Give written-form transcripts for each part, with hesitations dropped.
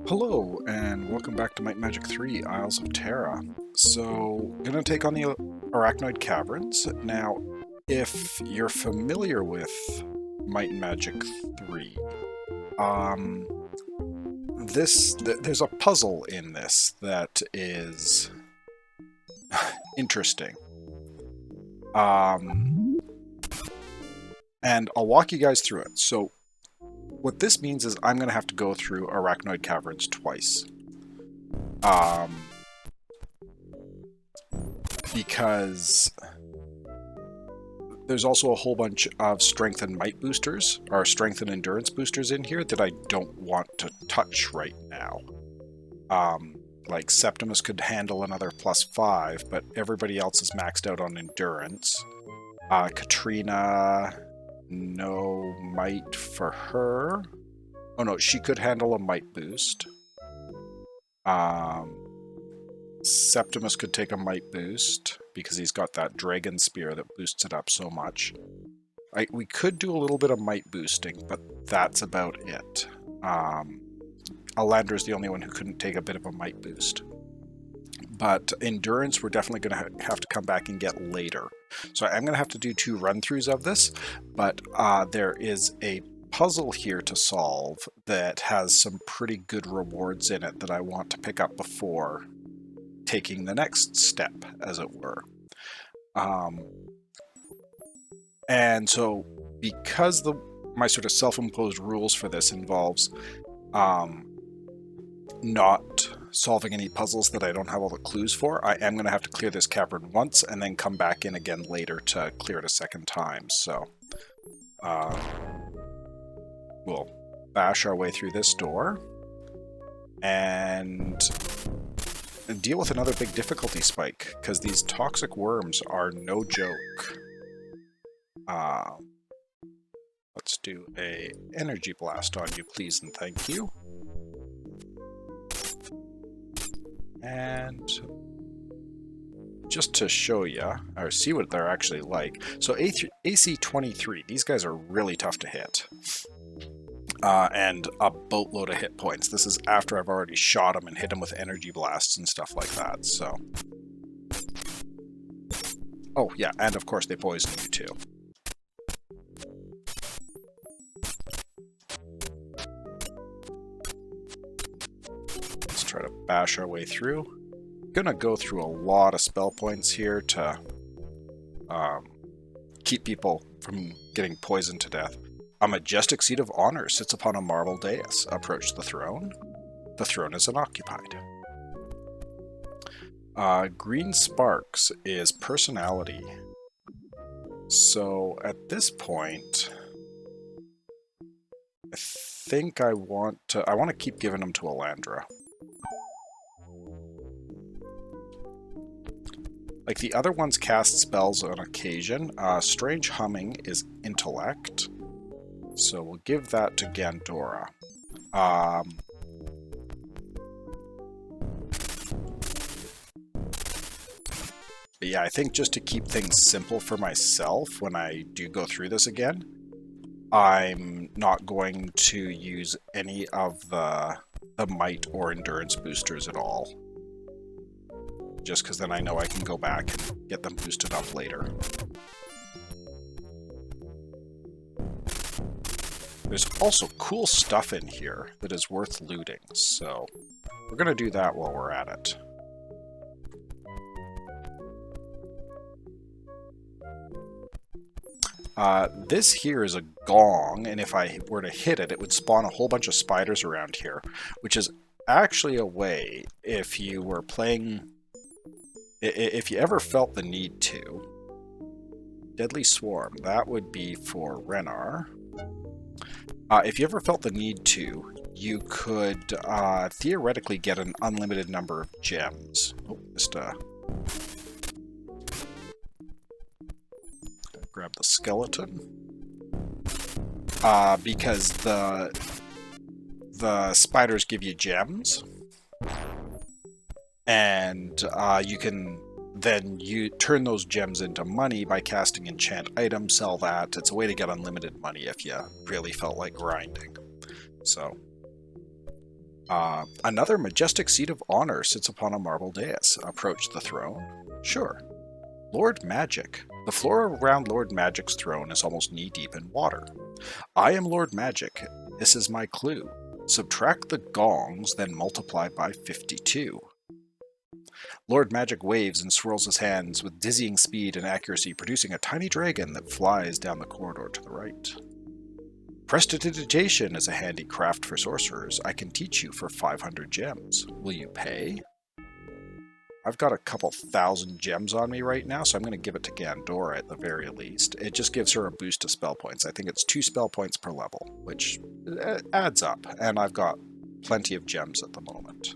Hello, and welcome back to Might and Magic 3, Isles of Terra. So, gonna take on the Arachnoid Caverns. Now, if you're familiar with Might and Magic 3, there's a puzzle in this that is interesting. And I'll walk you guys through it. So, what this means is I'm going to have to go through Arachnoid Caverns twice. Because there's also a whole bunch of strength and might boosters, or strength and endurance boosters in here that I don't want to touch right now. Like Septimus could handle another +5, but everybody else is maxed out on endurance. Katrina, no might for her. Oh no, she could handle a might boost. Septimus could take a might boost because he's got that dragon spear that boosts it up so much. We could do a little bit of might boosting, but that's about it. Alandra's the only one who couldn't take a bit of a might boost. But endurance, we're definitely going to have to come back and get later. So I'm going to have to do 2 run-throughs of this, but there is a puzzle here to solve that has some pretty good rewards in it that I want to pick up before taking the next step, as it were. And so, because my sort of self-imposed rules for this involves not solving any puzzles that I don't have all the clues for, I am going to have to clear this cavern once and then come back in again later to clear it a second time. So we'll bash our way through this door and deal with another big difficulty spike, because these toxic worms are no joke. Let's do a energy blast on you, please and thank you. And just to show you, or see what they're actually like. So AC 23, these guys are really tough to hit. And a boatload of hit points. This is after I've already shot them and hit them with energy blasts and stuff like that, so. Oh yeah, and of course they poison you too. Let's try to bash our way through. Gonna go through a lot of spell points here to keep people from getting poisoned to death. A majestic seat of honor sits upon a marble dais. Approach the throne. The throne is unoccupied. Green sparks is personality. So at this point, I think I want to keep giving them to Alandra. Like the other ones cast spells on occasion. Strange humming is intellect. So we'll give that to Gandora. But yeah, I think just to keep things simple for myself when I do go through this again, I'm not going to use any of the might or endurance boosters at all. Just because then I know I can go back and get them boosted up later. There's also cool stuff in here that is worth looting, so we're going to do that while we're at it. This here is a gong, and if I were to hit it, it would spawn a whole bunch of spiders around here, which is actually a way, if you were playing, if you ever felt the need to, Deadly Swarm, that would be for Renar. If you ever felt the need to, you could theoretically get an unlimited number of gems. Oh, just grab the skeleton. Because the spiders give you gems, and you can then turn those gems into money by casting enchant items, sell that. It's a way to get unlimited money if you really felt like grinding. So Another majestic seat of honor sits upon a marble dais. Approach the throne? Sure. Lord Magic. The floor around Lord Magic's throne is almost knee-deep in water. I am Lord Magic. This is my clue. Subtract the gongs, then multiply by 52. Lord Magic waves and swirls his hands with dizzying speed and accuracy, producing a tiny dragon that flies down the corridor to the right. Prestidigitation is a handy craft for sorcerers. I can teach you for 500 gems. Will you pay? I've got a couple thousand gems on me right now, so I'm going to give it to Gandora at the very least. It just gives her a boost to spell points. I think it's 2 spell points per level, which adds up, and I've got plenty of gems at the moment.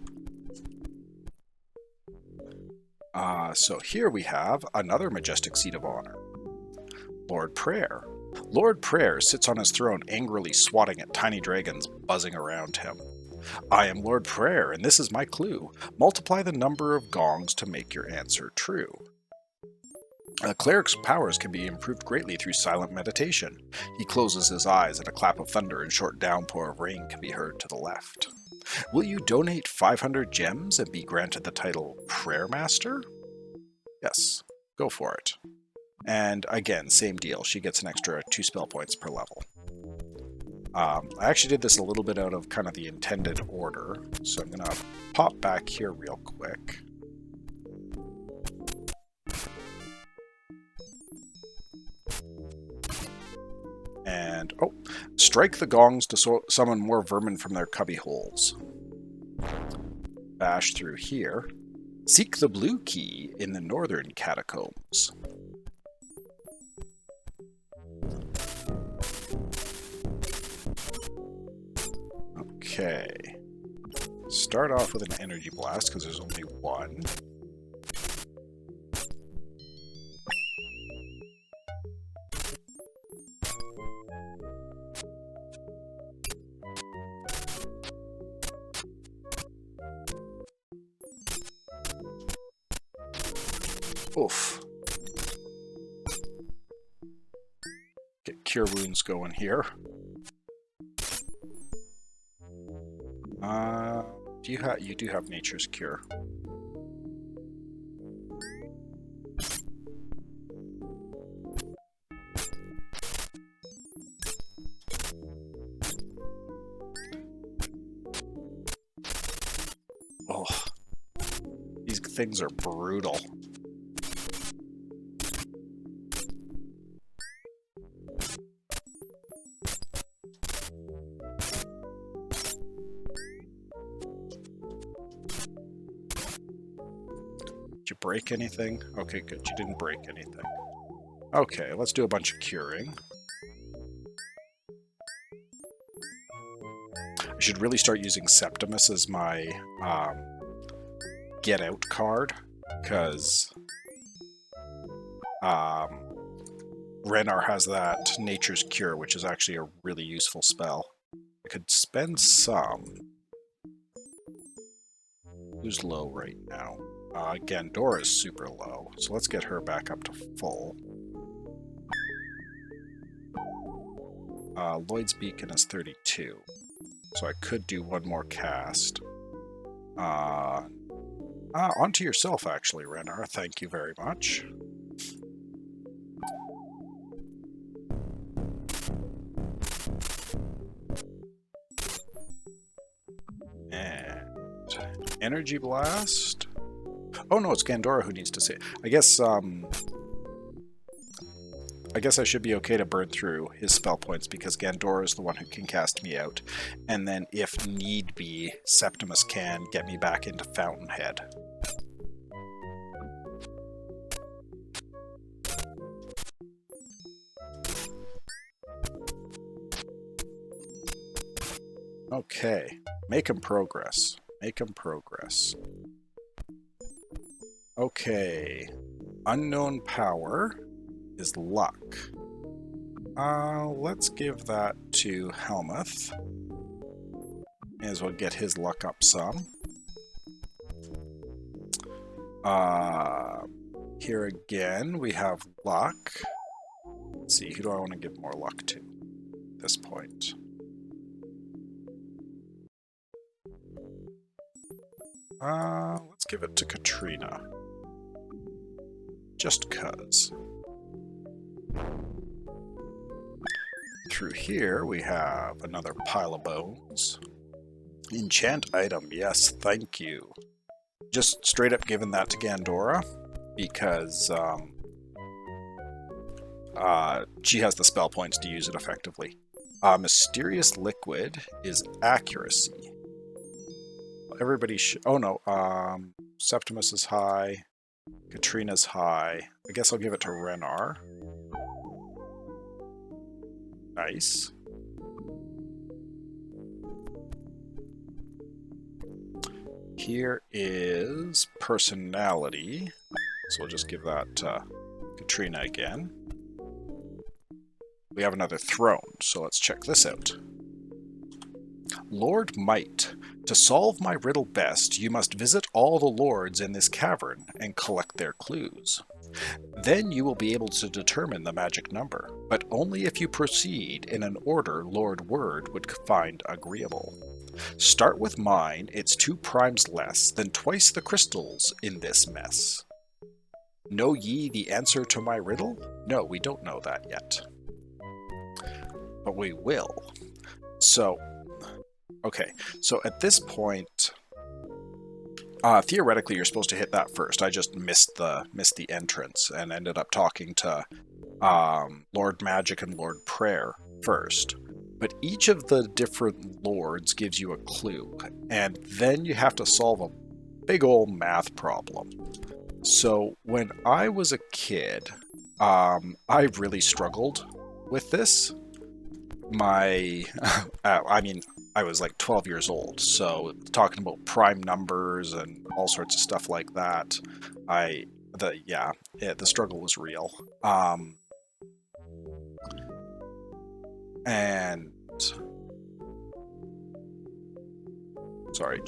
So here we have another majestic seat of honor. Lord Prayer. Lord Prayer sits on his throne angrily swatting at tiny dragons buzzing around him. I am Lord Prayer, and this is my clue. Multiply the number of gongs to make your answer true. A cleric's powers can be improved greatly through silent meditation. He closes his eyes, and a clap of thunder and short downpour of rain can be heard to the left. Will you donate 500 gems and be granted the title Prayer Master? Yes, go for it. And again, same deal. She gets an extra 2 spell points per level. I actually did this a little bit out of kind of the intended order, so I'm going to pop back here real quick. And, strike the gongs to summon more vermin from their cubby holes. Bash through here. Seek the blue key in the northern catacombs. Okay. Start off with an energy blast, because there's only one. Oof. Get cure wounds going here. You do have nature's cure. Oh, these things are brutal. Did you break anything? Okay, good. You didn't break anything. Okay, let's do a bunch of curing. I should really start using Septimus as my get out card, because Renar has that Nature's Cure, which is actually a really useful spell. I could spend some. Who's low right now? Gandora is super low, so let's get her back up to full. Lloyd's Beacon is 32, so I could do one more cast. Onto yourself, actually, Renar. Thank you very much. And Energy Blast. Oh no, it's Gandora who needs to say. I guess I should be okay to burn through his spell points because Gandora is the one who can cast me out. And then if need be, Septimus can get me back into Fountainhead. Okay, make him progress. Make him progress. Okay, unknown power is luck. Let's give that to Helmuth. May as well get his luck up some. Here again, we have luck. Let's see, who do I want to give more luck to at this point? Let's give it to Katrina. Just 'cause. Through here, we have another pile of bones. Enchant item, yes, thank you. Just straight up giving that to Gandora, because she has the spell points to use it effectively. Mysterious liquid is accuracy. Everybody oh no, Septimus is high, Katrina's high. I guess I'll give it to Renar. Nice. Here is personality, so we'll just give that to Katrina again. We have another throne, so let's check this out. Lord Might. To solve my riddle best, you must visit all the lords in this cavern and collect their clues. Then you will be able to determine the magic number, but only if you proceed in an order Lord Word would find agreeable. Start with mine, it's 2 primes less than twice the crystals in this mess. Know ye the answer to my riddle? No, we don't know that yet. But we will. So, okay, so at this point, theoretically you're supposed to hit that first. I just missed the entrance and ended up talking to Lord Magic and Lord Prayer first. But each of the different lords gives you a clue, and then you have to solve a big old math problem. So when I was a kid, I really struggled with this. I mean, I was like 12 years old, so talking about prime numbers and all sorts of stuff like that, the struggle was real. And sorry,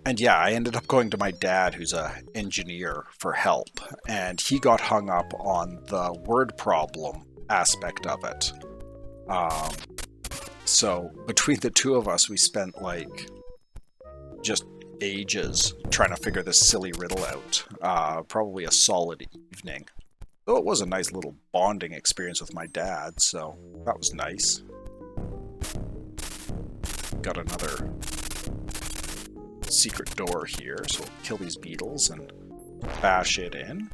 and yeah, I ended up going to my dad, who's an engineer, for help, and he got hung up on the word problem aspect of it. So between the two of us, we spent like just ages trying to figure this silly riddle out. Probably a solid evening. Though it was a nice little bonding experience with my dad, so that was nice. Got another secret door here, so we'll kill these beetles and bash it in.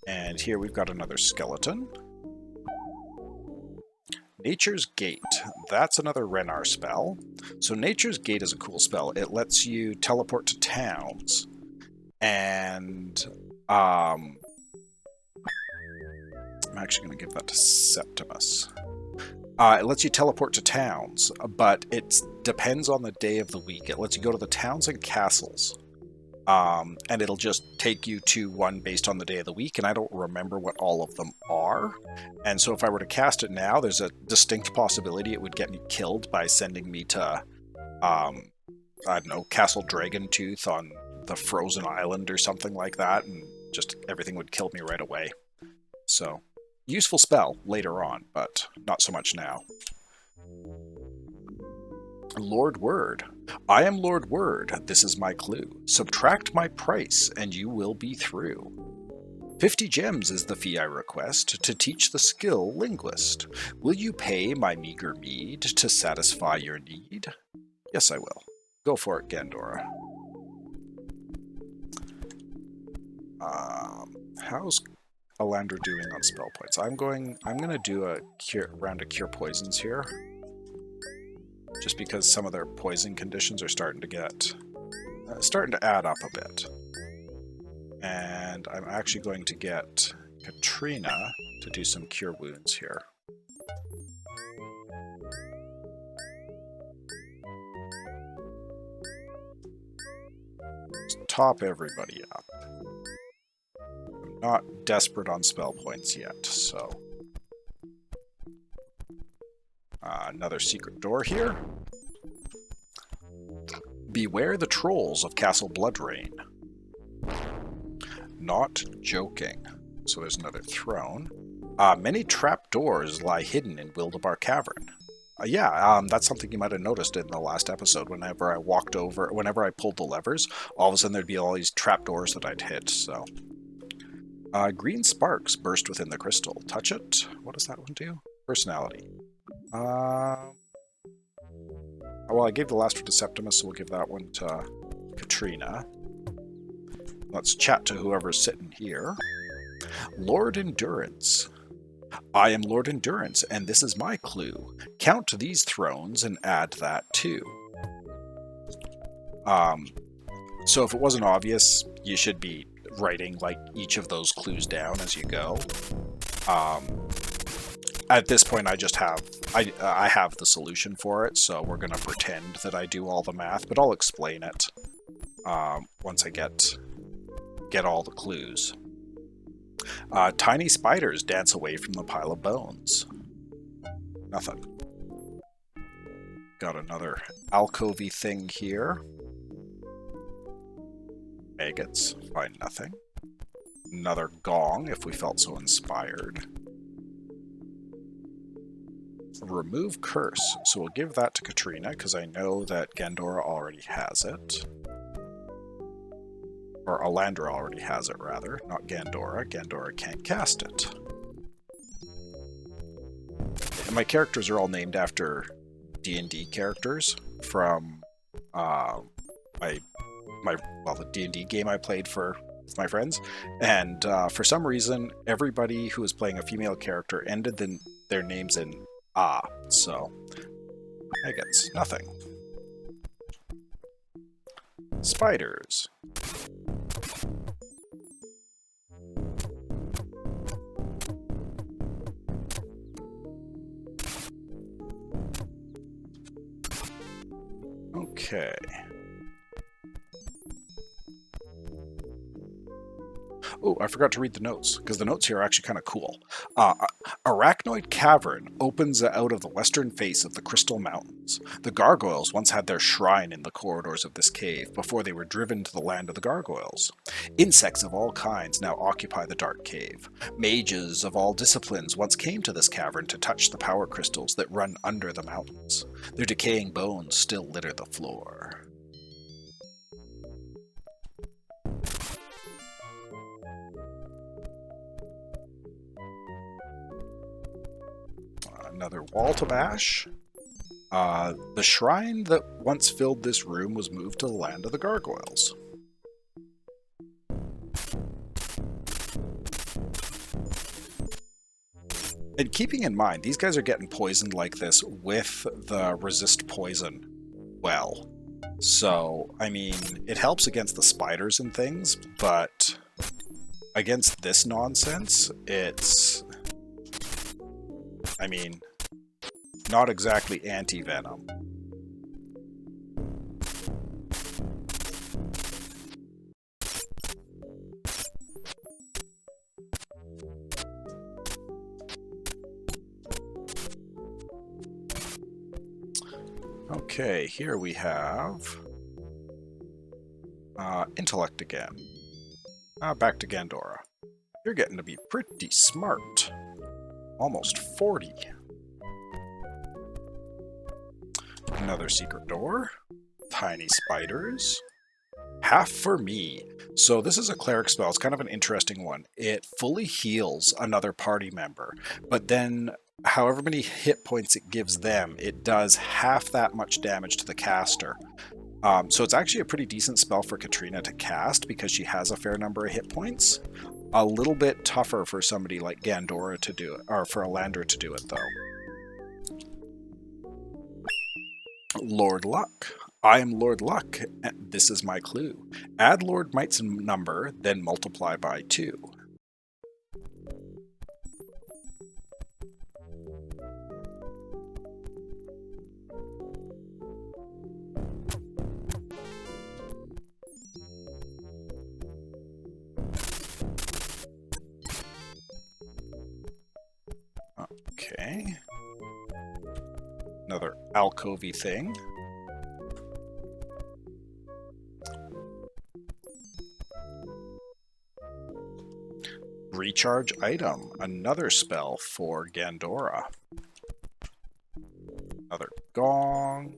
And here we've got another skeleton. Nature's Gate. That's another Renar spell. So Nature's Gate is a cool spell. It lets you teleport to towns. And I'm actually going to give that to Septimus. It lets you teleport to towns, but it depends on the day of the week. It lets you go to the towns and castles. And it'll just take you to one based on the day of the week, and I don't remember what all of them are. And so if I were to cast it now, there's a distinct possibility it would get me killed by sending me to, I don't know, Castle Dragontooth on the Frozen Island or something like that, and just everything would kill me right away. So, useful spell later on, but not so much now. Lord Word. I am Lord Word, this is my clue. Subtract my price, and you will be through. 50 gems is the fee I request to teach the skill linguist. Will you pay my meager meed to satisfy your need? Yes, I will. Go for it, Gandora. How's Alandra doing on spell points? I'm gonna do a round of cure poisons here. Just because some of their poison conditions are starting to add up a bit. And I'm actually going to get Katrina to do some cure wounds here. Just top everybody up. I'm not desperate on spell points yet, so... another secret door here. Beware the trolls of Castle Bloodrain. Not joking. So there's another throne. Many trapdoors lie hidden in Wildebar Cavern. Yeah, that's something you might have noticed in the last episode. Whenever I pulled the levers, all of a sudden there'd be all these trapdoors that I'd hit, so. Green sparks burst within the crystal. Touch it. What does that one do? Personality. Well, I gave the last one to Septimus, so we'll give that one to Katrina. Let's chat to whoever's sitting here. Lord Endurance. I am Lord Endurance, and this is my clue. Count these thrones and add that too. So if it wasn't obvious, you should be writing like each of those clues down as you go. At this point, I just have I have the solution for it, so we're gonna pretend that I do all the math, but I'll explain it once I get all the clues. Tiny spiders dance away from the pile of bones. Nothing. Got another alcovey thing here. Maggots. Find nothing. Another gong, if we felt so inspired. Remove curse. So we'll give that to Katrina, because I know that Gandora already has it. Or Alandra already has it, rather. Not Gandora. Gandora can't cast it. And my characters are all named after D&D characters from the D&D game I played with my friends. And for some reason, everybody who was playing a female character ended their names in "ah." So, maggots. Nothing. Spiders. Okay. Oh, I forgot to read the notes, because the notes here are actually kind of cool. Arachnoid Cavern opens out of the western face of the Crystal Mountains. The gargoyles once had their shrine in the corridors of this cave before they were driven to the land of the gargoyles. Insects of all kinds now occupy the dark cave. Mages of all disciplines once came to this cavern to touch the power crystals that run under the mountains. Their decaying bones still litter the floor. Another wall to bash. The shrine that once filled this room was moved to the land of the gargoyles. And keeping in mind, these guys are getting poisoned like this with the resist poison well. So, I mean, it helps against the spiders and things, but against this nonsense, it's... I mean, not exactly anti-venom. Okay, here we have intellect again. Back to Gandora. You're getting to be pretty smart. Almost 40. Another secret door. Tiny spiders. Half for me. So this is a cleric spell. It's kind of an interesting one. It fully heals another party member, but then however many hit points it gives them, it does half that much damage to the caster. So it's actually a pretty decent spell for Katrina to cast because she has a fair number of hit points. A little bit tougher for somebody like Gandora to do it, or for Alandra to do it, though. Lord Luck. I am Lord Luck, and this is my clue. Add Lord Might's number, then multiply by 2. Okay. Another alcovey thing. Recharge item. Another spell for Gandora. Another gong.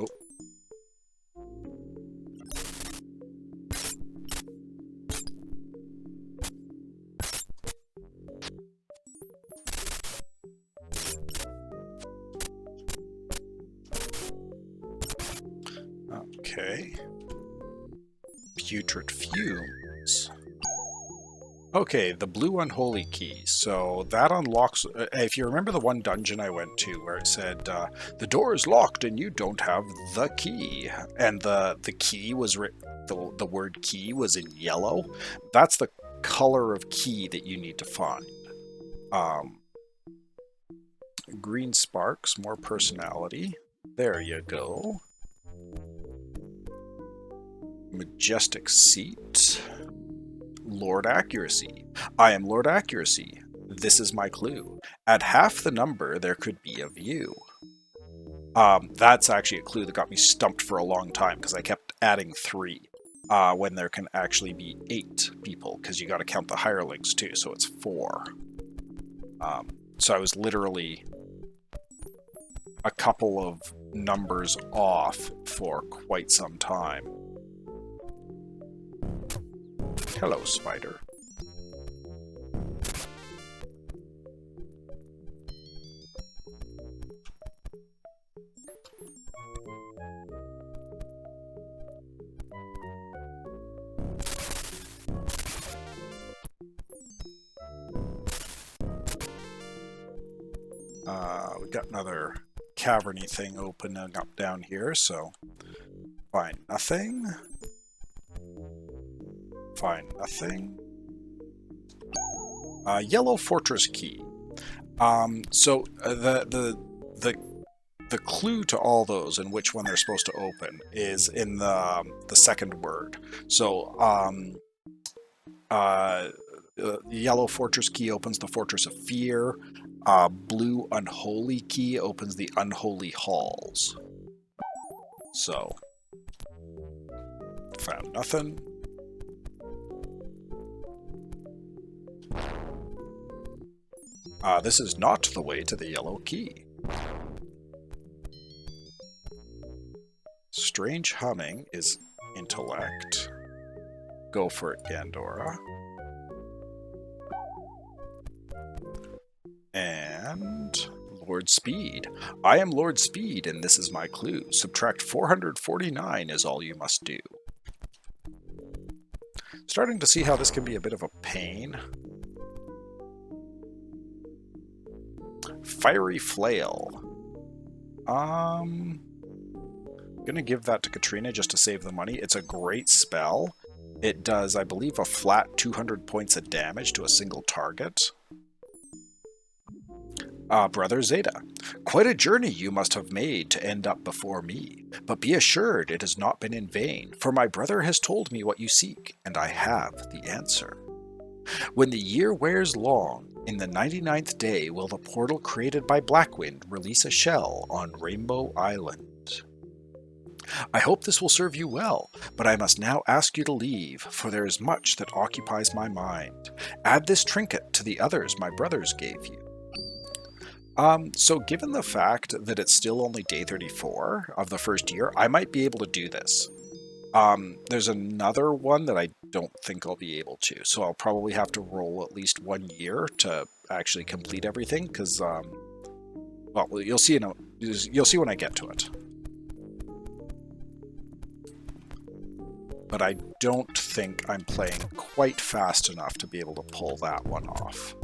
Oh. Okay. Putrid fumes. Okay, the blue unholy key. So that unlocks... if you remember the one dungeon I went to where it said, the door is locked and you don't have the key. And the key was... the word key was in yellow. That's the color of key that you need to find. Green sparks, more personality. There you go. Majestic seat. Lord Accuracy. I am Lord Accuracy. This is my clue. At half the number, there could be a view. That's actually a clue that got me stumped for a long time because I kept adding 3 when there can actually be 8 people because you got to count the hirelings too, so it's 4. So I was literally a couple of numbers off for quite some time. Hello, spider. We got another caverny thing opening up down here, so find nothing. Find nothing. Yellow fortress key. So the clue to all those and which one they're supposed to open is in the second word. So the yellow fortress key opens the fortress of fear. Blue unholy key opens the unholy halls. So found nothing. This is not the way to the yellow key. Strange humming is intellect. Go for it, Gandora. And Lord Speed. I am Lord Speed, and this is my clue. Subtract 449 is all you must do. Starting to see how this can be a bit of a pain. Fiery Flail. I'm gonna give that to Katrina just to save the money. It's a great spell. It does, I believe, a flat 200 points of damage to a single target. Brother Zeta. Quite a journey you must have made to end up before me, but be assured it has not been in vain, for my brother has told me what you seek, and I have the answer. When the year wears long, in the 99th day will the portal created by Blackwind release a shell on Rainbow Island. I hope this will serve you well, but I must now ask you to leave, for there is much that occupies my mind. Add this trinket to the others my brothers gave you. So given the fact that it's still only day 34 of the first year, I might be able to do this. There's another one that I don't think I'll be able to, so I'll probably have to roll at least 1 year to actually complete everything, because, well, you'll see when I get to it. But I don't think I'm playing quite fast enough to be able to pull that one off.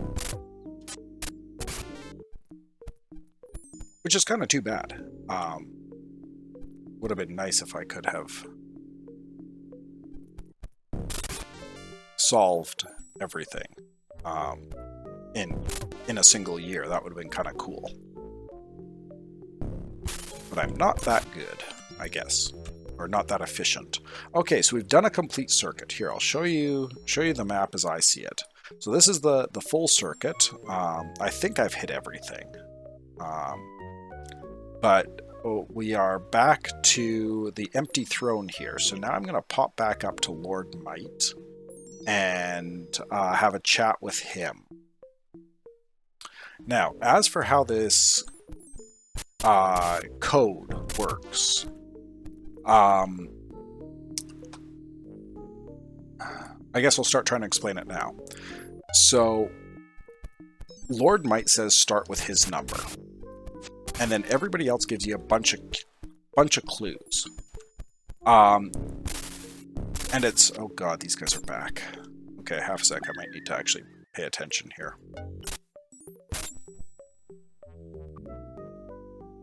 Which is kind of too bad. Would have been nice if I could have solved everything in a single year. That would have been kind of cool. But I'm not that good, I guess. Or not that efficient. Okay, so we've done a complete circuit. Here, I'll show you the map as I see it. So this is the full circuit. I think I've hit everything. But we are back to the empty throne here. So now I'm going to pop back up to Lord Might and have a chat with him. Now, as for how this code works, I guess we'll start trying to explain it now. So, Lord Might says start with his number, and then everybody else gives you a bunch of clues. And it's, oh god, these guys are back. Okay, half a sec, I might need to actually pay attention here.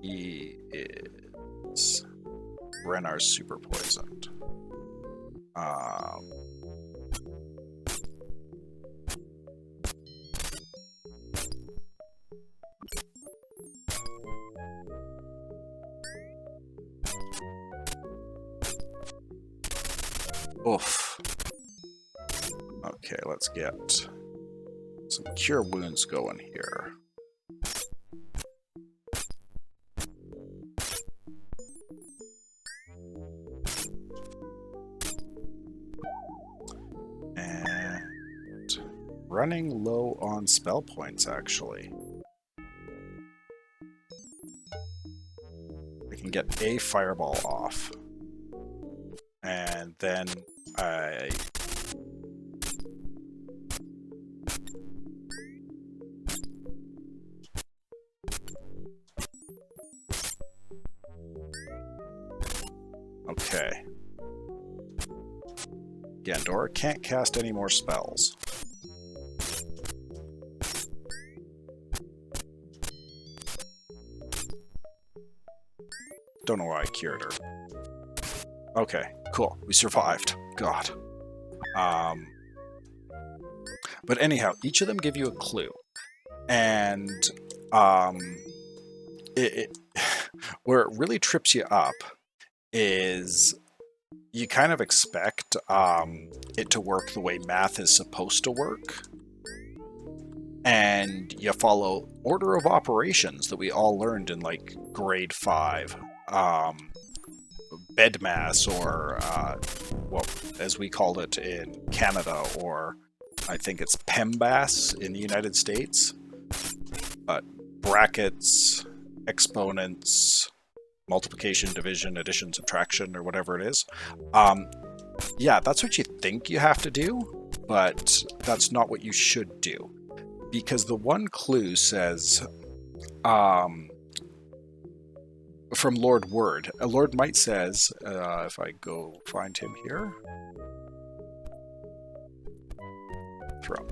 He is Renar's super poisoned. Oof. Okay, let's get some cure wounds going here. And running low on spell points, actually. I can get a fireball off. And then I... Okay. Gandora can't cast any more spells. Don't know why I cured her. Okay, cool. We survived. God. But anyhow, each of them give you a clue. And where it really trips you up is you kind of expect it to work the way math is supposed to work. And you follow order of operations that we all learned in like grade 5. Bedmass, or well, as we called it in Canada, or I think it's PEMBAS in the United States. But brackets, exponents, multiplication, division, addition, subtraction, or whatever it is. Yeah, that's what you think you have to do, but that's not what you should do. Because the one clue says, from Lord Word. Lord Might says, if I go find him here, throne.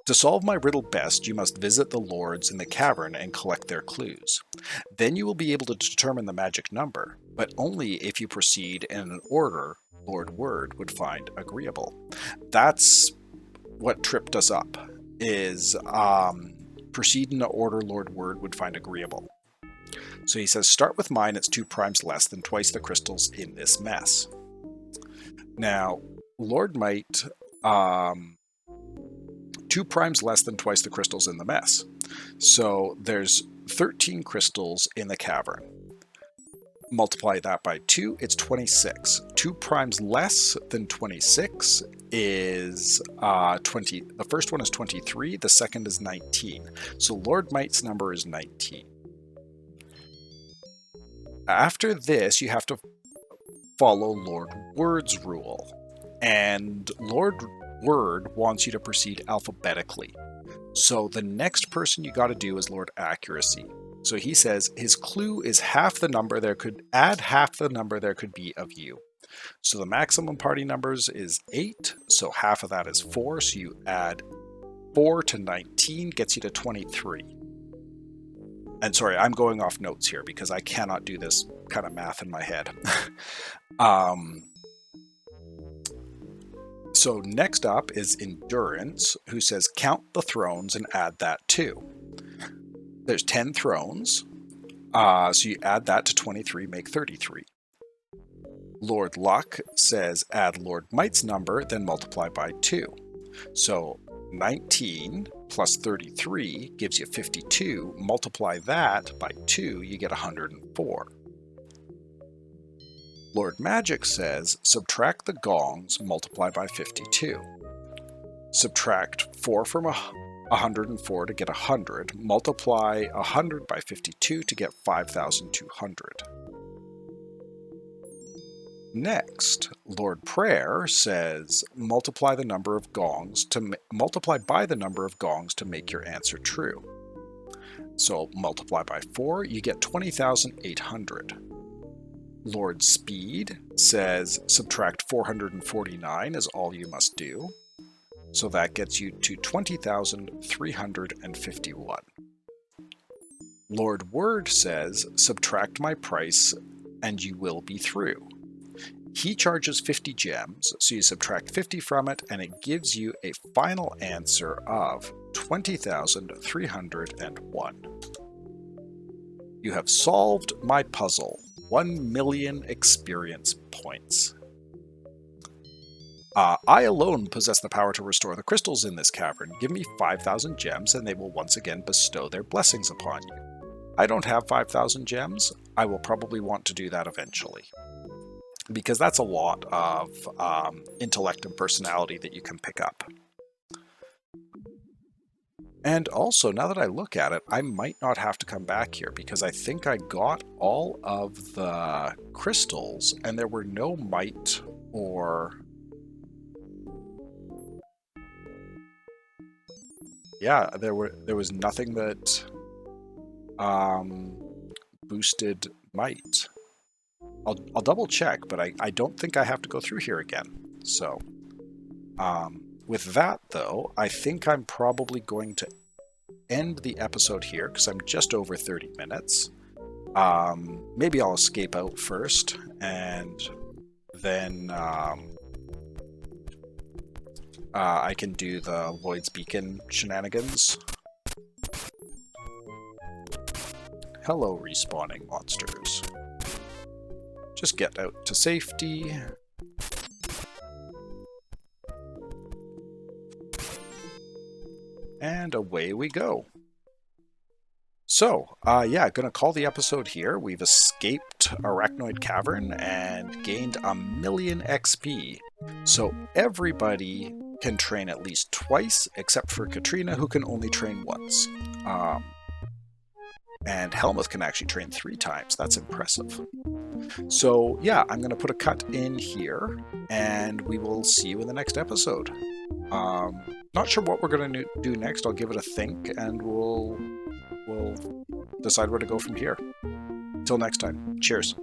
To solve my riddle best, you must visit the lords in the cavern and collect their clues. Then you will be able to determine the magic number, but only if you proceed in an order Lord Word would find agreeable. That's what tripped us up, is proceed in the order Lord Word would find agreeable. So he says, start with mine, it's 2 primes less than twice the crystals in this mess. Now, Lord Might, 2 primes less than twice the crystals in the mess. So there's 13 crystals in the cavern. Multiply that by 2, it's 26. 2 primes less than 26 is 20. The first one is 23, the second is 19. So Lord Might's number is 19. After this, you have to follow Lord Word's rule. And Lord Word wants you to proceed alphabetically. So the next person you got to do is Lord Accuracy. So he says his clue is half the number there could be of you. So the maximum party numbers is 8, so half of that is 4, so you add 4 to 19, gets you to 23. And sorry, I'm going off notes here because I cannot do this kind of math in my head. So next up is Endurance, who says count the thrones and add that too. There's 10 thrones, so you add that to 23, make 33. Lord Luck says add Lord Might's number, then multiply by 2. So 19 plus 33 gives you 52. Multiply that by 2, you get 104. Lord Magic says subtract the gongs, multiply by 52. Subtract 4 from 104 to get 100. Multiply 100 by 52 to get 5,200. Next, Lord Prayer says multiply by the number of gongs to make your answer true. So multiply by 4, you get 20,800. Lord Speed says subtract 449 is all you must do. So that gets you to 20,351. Lord Word says subtract my price and you will be through. He charges 50 gems, so you subtract 50 from it, and it gives you a final answer of 20,301. You have solved my puzzle. 1 million experience points. I alone possess the power to restore the crystals in this cavern. Give me 5,000 gems, and they will once again bestow their blessings upon you. I don't have 5,000 gems. I will probably want to do that eventually, because that's a lot of intellect and personality that you can pick up. And also, now that I look at it, I might not have to come back here, because I think I got all of the crystals, and there were no might or... Yeah, there was nothing that boosted might. I'll double check, but I don't think I have to go through here again. So, with that though, I think I'm probably going to end the episode here because I'm just over 30 minutes. Maybe I'll escape out first, and then I can do the Lloyd's Beacon shenanigans. Hello, respawning monsters. Just get out to safety. And away we go. So, yeah, gonna call the episode here. We've escaped Arachnoid Cavern and gained 1,000,000 XP. So everybody can train at least twice, except for Katrina, who can only train once. And Helmuth can actually train 3 times. That's impressive. So yeah, I'm going to put a cut in here, and we will see you in the next episode. Not sure what we're going to do next. I'll give it a think, and we'll decide where to go from here. Until next time, cheers.